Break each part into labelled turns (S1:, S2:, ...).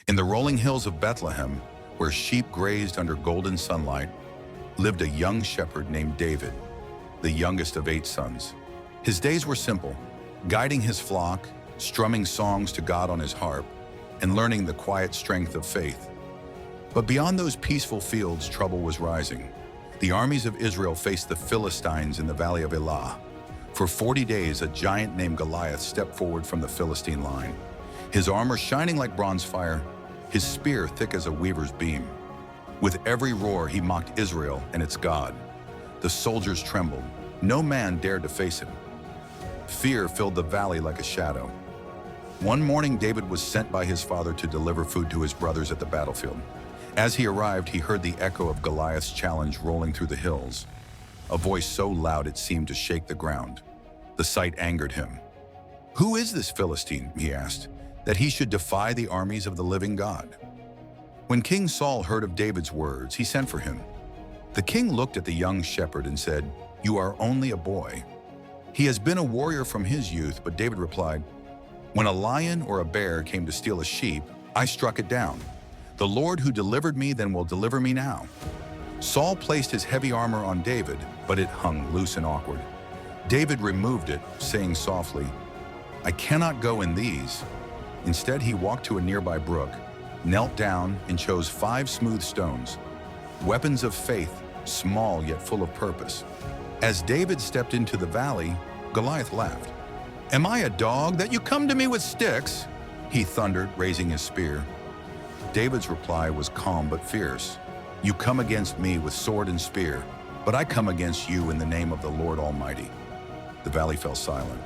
S1: In the rolling hills of Bethlehem, where sheep grazed under golden sunlight, lived a young shepherd named David, the youngest of 8 sons. His days were simple, guiding his flock, strumming songs to God on his harp, and learning the quiet strength of faith. But beyond those peaceful fields, trouble was rising. The armies of Israel faced the Philistines in the valley of Elah. For 40 days, a giant named Goliath stepped forward from the Philistine line, his armor shining like bronze fire, his spear thick as a weaver's beam. With every roar, he mocked Israel and its God. The soldiers trembled. No man dared to face him. Fear filled the valley like a shadow. One morning, David was sent by his father to deliver food to his brothers at the battlefield. As he arrived, he heard the echo of Goliath's challenge rolling through the hills, a voice so loud it seemed to shake the ground. The sight angered him. "Who is this Philistine," he asked, "that he should defy the armies of the living God?" When King Saul heard of David's words, he sent for him. The king looked at the young shepherd and said, "You are only a boy." He has been a warrior from his youth, but David replied, "When a lion or a bear came to steal a sheep, I struck it down. The Lord who delivered me then will deliver me now." Saul placed his heavy armor on David, but it hung loose and awkward. David removed it, saying softly, "I cannot go in these." Instead, he walked to a nearby brook, knelt down, and chose 5 smooth stones, weapons of faith, small yet full of purpose. As David stepped into the valley, Goliath laughed. "Am I a dog that you come to me with sticks?" he thundered, raising his spear. David's reply was calm but fierce. "You come against me with sword and spear, but I come against you in the name of the Lord Almighty." The valley fell silent.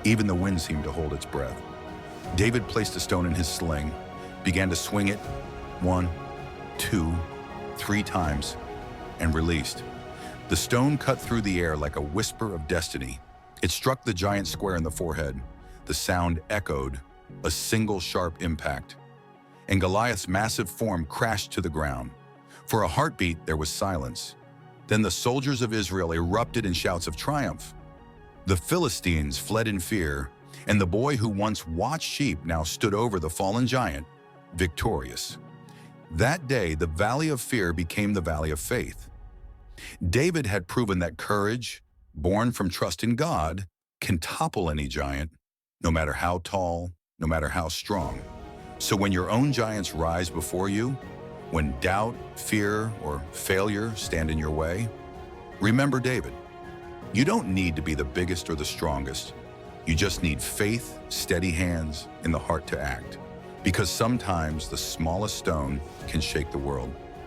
S1: Even the wind seemed to hold its breath. David placed a stone in his sling, began to swing it 1, 2, 3 times, and released. The stone cut through the air like a whisper of destiny. It struck the giant square in the forehead. The sound echoed, a single sharp impact, and Goliath's massive form crashed to the ground. For a heartbeat, there was silence. Then the soldiers of Israel erupted in shouts of triumph. The Philistines fled in fear, and the boy who once watched sheep now stood over the fallen giant, victorious. That day, the valley of fear became the valley of faith. David had proven that courage, born from trust in God, can topple any giant, no matter how tall, no matter how strong. So when your own giants rise before you, when doubt, fear, or failure stand in your way, remember David. You don't need to be the biggest or the strongest. You just need faith, steady hands, and the heart to act. Because sometimes the smallest stone can shake the world.